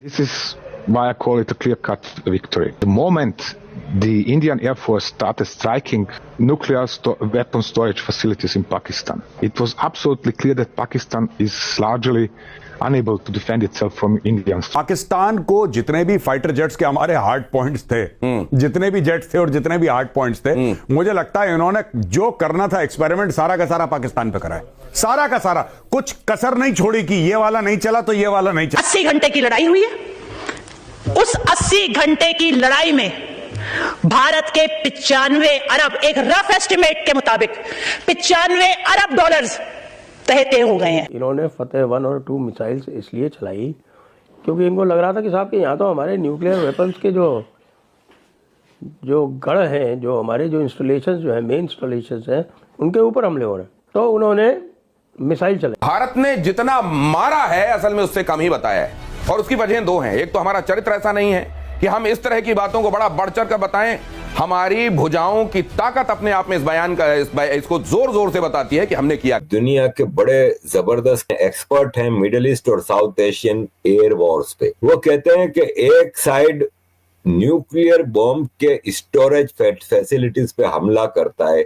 This is why I call it a clear-cut victory. The moment the Indian Air Force started striking nuclear weapon storage facilities in Pakistan, it was absolutely clear that Pakistan is largely unable to defend itself from Indians. Pakistan को जितने भी fighter jets के हमारे hard points थे, जितने भी jets थे और जितने भी हार्ड पॉइंट्स थे, मुझे लगता है इन्होंने जो करना था एक्सपेरिमेंट सारा का सारा पाकिस्तान पे करा है, सारा का सारा, कुछ कसर नहीं छोड़ी कि ये वाला नहीं चला तो ये वाला नहीं चला। 80 घंटे की लड़ाई हुई है। उस 80 घंटे की लड़ाई में भारत के 95 अरब, एक रफ एस्टिमेट के मुताबिक 95 अरब डॉलर्स तय हो गए हैं। इन्होंने फतेह 1 और 2 मिसाइल्स इसलिए चलाई क्योंकि इनको लग रहा था कि साहब कि यहाँ तो हमारे न्यूक्लियर वेपन्स के जो गढ़ हैं, जो हमारे जो इंस्टॉलेशंस जो है, मेन इंस्टॉलेशंस हैं, उनके ऊपर हमले हो रहे हैं, तो उन्होंने मिसाइल चलाई। भारत ने जितना मारा है असल में उससे कम ही बताया है, और उसकी वजह दो हैं। एक तो हमारा चरित्र ऐसा नहीं है कि हम इस तरह की बातों को बड़ा बढ़ चढ़ कर बताएं। हमारी भुजाओं की ताकत अपने आप में इस बयान का इसको जोर जोर से बताती है कि हमने किया। दुनिया के बड़े जबरदस्त एक्सपर्ट हैं मिडिल ईस्ट और साउथ एशियन एयर वॉर्स पे। वो कहते हैं कि एक साइड न्यूक्लियर बॉम्ब के स्टोरेज फैसिलिटीज पे हमला करता है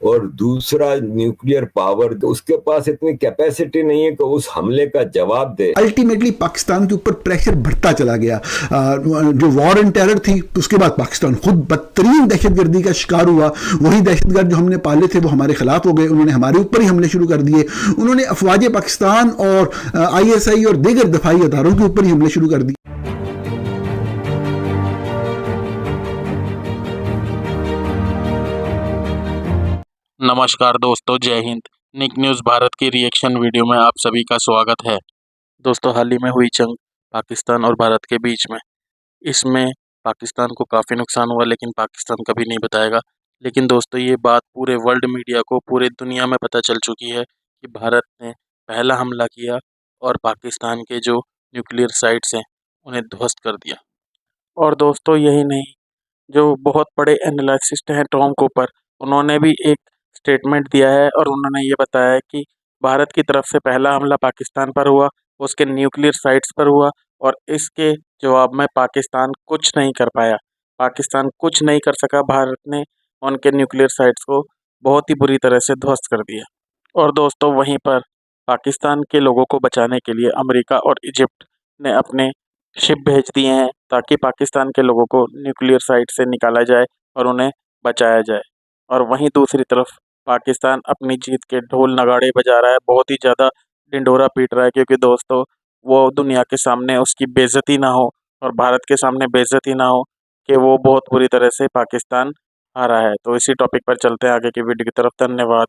और दूसरा न्यूक्लियर पावर, उसके पास इतनी कैपेसिटी नहीं है कि उस हमले का जवाब दे। अल्टीमेटली पाकिस्तान के ऊपर प्रेशर बढ़ता चला गया। जो वॉर एंड टेरर थी, उसके बाद पाकिस्तान खुद बदतरीन दहशतगर्दी का शिकार हुआ। वही दहशतगर्द जो हमने पाले थे वो हमारे खिलाफ हो गए, उन्होंने हमारे ऊपर ही हमले शुरू कर दिए। उन्होंने अफवाज पाकिस्तान और ISI और दीगर दफाई अदारों के ऊपर ही हमले शुरू कर दिए। नमस्कार दोस्तों, जय हिंद। निक न्यूज़ भारत की रिएक्शन वीडियो में आप सभी का स्वागत है। दोस्तों, हाल ही में हुई जंग पाकिस्तान और भारत के बीच में, इसमें पाकिस्तान को काफ़ी नुकसान हुआ, लेकिन पाकिस्तान कभी नहीं बताएगा। लेकिन दोस्तों, ये बात पूरे वर्ल्ड मीडिया को, पूरे दुनिया में पता चल चुकी है कि भारत ने पहला हमला किया और पाकिस्तान के जो न्यूक्लियर साइट्स हैं उन्हें ध्वस्त कर दिया। और दोस्तों, यही नहीं, जो बहुत बड़े एनालिस्टिस्ट हैं टॉम कूपर, उन्होंने भी एक स्टेटमेंट दिया है और उन्होंने ये बताया है कि भारत की तरफ से पहला हमला पाकिस्तान पर हुआ, उसके न्यूक्लियर साइट्स पर हुआ, और इसके जवाब में पाकिस्तान कुछ नहीं कर पाया। पाकिस्तान कुछ नहीं कर सका। भारत ने उनके न्यूक्लियर साइट्स को बहुत ही बुरी तरह से ध्वस्त कर दिया। और दोस्तों, वहीं पर पाकिस्तान के लोगों को बचाने के लिए अमेरिका और इजिप्ट ने अपने शिप भेज दिए हैं ताकि पाकिस्तान के लोगों को न्यूक्लियर साइट से निकाला जाए और उन्हें बचाया जाए। और वहीं दूसरी तरफ पाकिस्तान अपनी जीत के ढोल नगाड़े बजा रहा है, बहुत ही ज़्यादा ढिंढोरा पीट रहा है, क्योंकि दोस्तों वो दुनिया के सामने उसकी बेइज्जती ना हो और भारत के सामने बेइज्जती ना हो कि वो बहुत बुरी तरह से पाकिस्तान हारा है। तो इसी टॉपिक पर चलते हैं आगे की वीडियो की तरफ। धन्यवाद।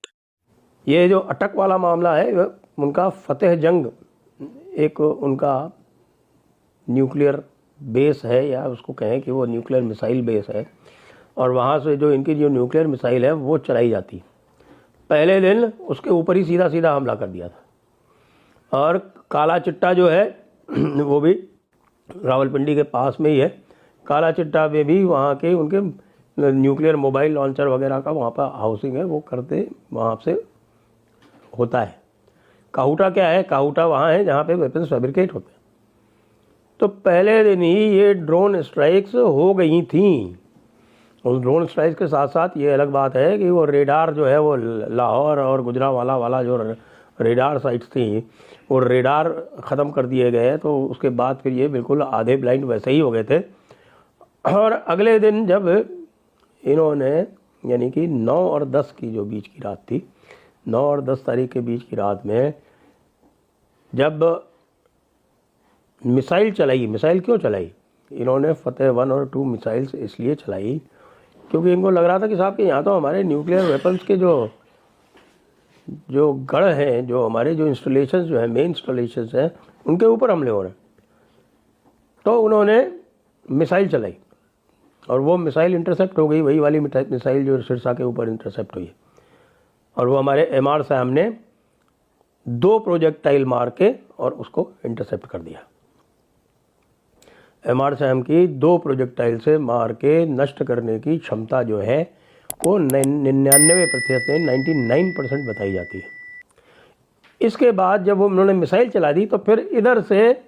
ये जो अटक वाला मामला है, उनका फतेह जंग एक उनका न्यूक्लियर बेस है, या उसको कहें कि वो न्यूक्लियर मिसाइल बेस है, और वहाँ से जो इनकी जो न्यूक्लियर मिसाइल है वो चलाई जाती। पहले दिन उसके ऊपर ही सीधा सीधा हमला कर दिया था। और काला चिट्टा जो है वो भी रावलपिंडी के पास में ही है। काला चिट्टा में भी वहाँ के उनके न्यूक्लियर मोबाइल लॉन्चर वगैरह का वहाँ पर हाउसिंग है, वो करते वहाँ से होता है। काहूटा क्या है? काहूटा वहाँ है जहाँ पे वेपन्स फैब्रिकेट होते हैं। तो पहले दिन ही ये ड्रोन स्ट्राइक्स हो गई थी। उस ड्रोन स्ट्राइक्स के साथ साथ ये अलग बात है कि वो रेडार जो है, वो लाहौर और गुजरांवाला वाला जो रेडार साइट्स थी, वो रेडार ख़त्म कर दिए गए। तो उसके बाद फिर ये बिल्कुल आधे ब्लाइंड वैसे ही हो गए थे। और अगले दिन जब इन्होंने, यानी कि 9 और 10 की जो बीच की रात थी, 9 और 10 तारीख के बीच की रात में जब मिसाइल चलाई, मिसाइल क्यों चलाई? इन्होंने फतेह 1 और 2 मिसाइल्स इसलिए चलाई क्योंकि इनको लग रहा था कि साहब कि यहाँ तो हमारे न्यूक्लियर वेपन्स के जो गढ़ हैं, जो हमारे जो इंस्टॉलेशंस जो है, मेन इंस्टॉलेशंस हैं, उनके ऊपर हमले हो रहे हैं। तो उन्होंने मिसाइल चलाई और वो मिसाइल इंटरसेप्ट हो गई, वही वाली मिसाइल जो सिरसा के ऊपर इंटरसेप्ट हुई। और वो हमारे MR साहब ने 2 प्रोजेक्टाइल मार के और उसको इंटरसेप्ट कर दिया। MR साहब की 2 प्रोजेक्टाइल से मार के नष्ट करने की क्षमता जो है वो 99% से 99% बताई जाती है। इसके बाद जब वो उन्होंने मिसाइल चला दी तो फिर इधर से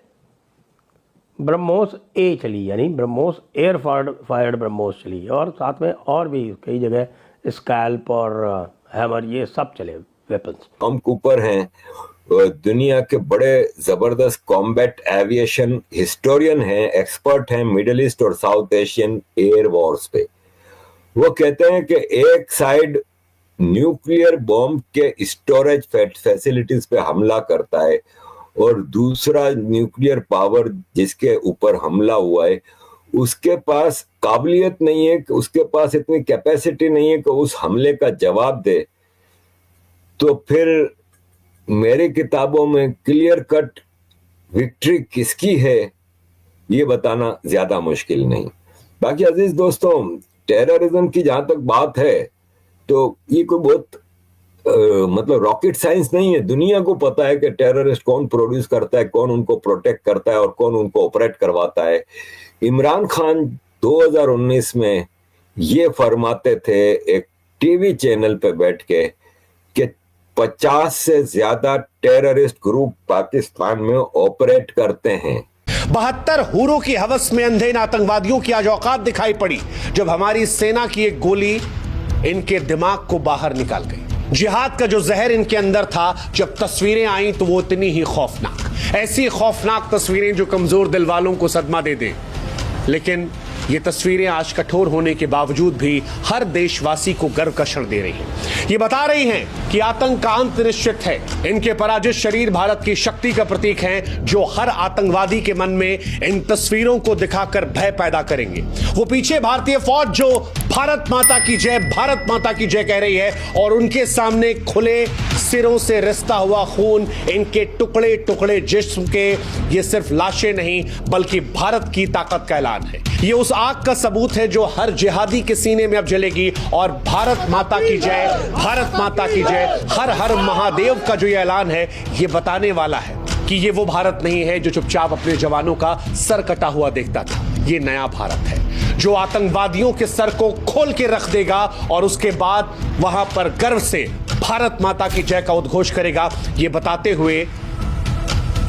ब्रह्मोस ए चली, यानी ब्रह्मोस एयर फायर्ड ब्रह्मोस चली, और साथ में और भी कई जगह स्कैल्प और हैमर ये सब चले वेपन्स। टॉम कूपर हैं, दुनिया के बड़े जबरदस्त कॉम्बैट एविएशन हिस्टोरियन हैं, एक्सपर्ट हैं मिडिल ईस्ट और साउथ एशियन एयर वॉर्स पे। वो कहते हैं कि एक साइड न्यूक्लियर बॉम्ब के स्टोरेज फैसिलिटीज पे हमला करता है और दूसरा न्यूक्लियर पावर जिसके ऊपर हमला हुआ है उसके पास काबिलियत नहीं है, कि उसके पास इतनी कैपेसिटी नहीं है कि उस हमले का जवाब दे। तो फिर मेरी किताबों में क्लियर कट विक्ट्री किसकी है ये बताना ज्यादा मुश्किल नहीं। बाकी अजीज दोस्तों, टेररिज्म की जहां तक बात है तो ये कोई बहुत मतलब रॉकेट साइंस नहीं है। दुनिया को पता है कि टेररिस्ट कौन प्रोड्यूस करता है, कौन उनको प्रोटेक्ट करता है और कौन उनको ऑपरेट करवाता है। इमरान खान 2019 में ये फरमाते थे एक टीवी चैनल पे बैठ के कि 50 से ज्यादा टेररिस्ट ग्रुप पाकिस्तान में ऑपरेट करते हैं। 72 हूरों की हवस में अंधे इन आतंकवादियों की आज औकात दिखाई पड़ी जब हमारी सेना की एक गोली इनके दिमाग को बाहर निकाल गई। जिहाद का जो जहर इनके अंदर था, जब तस्वीरें आई तो वो इतनी ही खौफनाक, ऐसी खौफनाक तस्वीरें जो कमजोर दिल वालों को सदमा दे दे। लेकिन ये तस्वीरें आज कठोर होने के बावजूद भी हर देशवासी को गर्व का क्षण दे रही हैं। ये बता रही हैं कि आतंक का अंत निश्चित है। इनके पराजित शरीर भारत की शक्ति का प्रतीक हैं, जो हर आतंकवादी के मन में इन तस्वीरों को दिखाकर भय पैदा करेंगे। वो पीछे भारतीय फौज जो भारत माता की जय, भारत माता की जय कह रही है, और उनके सामने खुले सिरों से रिश्ता हुआ खून, इनके टुकड़े टुकड़े जिस्म के, ये सिर्फ लाशें नहीं बल्कि भारत की ताकत का ऐलान है। ये उस आग का सबूत है जो हर जिहादी के सीने में अब जलेगी, और भारत माता की जय, भारत माता की जय, हर हर महादेव का जो ये ऐलान है, ये बताने वाला है कि ये वो भारत नहीं है जो चुपचाप अपने जवानों का सर कटा हुआ देखता था। ये नया भारत है जो आतंकवादियों के सर को खोल के रख देगा और उसके बाद वहां पर गर्व से भारत माता की जय का उद्घोष करेगा, ये बताते हुए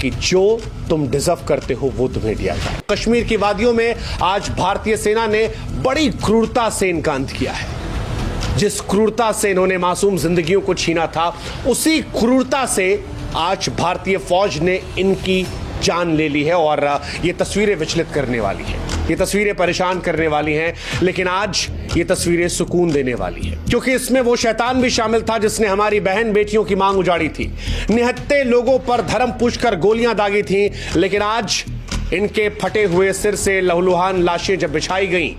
कि जो तुम डिजर्व करते हो वो तुम्हें दिया जाए। कश्मीर की वादियों में आज भारतीय सेना ने बड़ी क्रूरता से इनका अंत किया है। जिस क्रूरता से इन्होंने मासूम जिंदगियों को छीना था, उसी क्रूरता से आज भारतीय फौज ने इनकी जान ले ली है। और ये तस्वीरें विचलित करने वाली हैं, ये तस्वीरें परेशान करने वाली हैं, लेकिन आज ये तस्वीरें सुकून देने वाली है, क्योंकि इसमें वो शैतान भी शामिल था जिसने हमारी बहन बेटियों की मांग उजाड़ी थी, निहत्थे लोगों पर धर्म पूछकर गोलियां दागी थी। लेकिन आज इनके फटे हुए सिर से लहूलुहान लाशें जब बिछाई गई,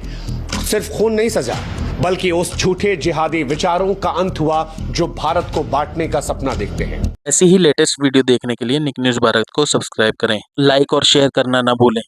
सिर्फ खून नहीं सजा बल्कि उस झूठे जिहादी विचारों का अंत हुआ जो भारत को बांटने का सपना देखते हैं। ऐसी ही लेटेस्ट वीडियो देखने के लिए निक न्यूज़ भारत को सब्सक्राइब करें, लाइक और शेयर करना ना भूलें।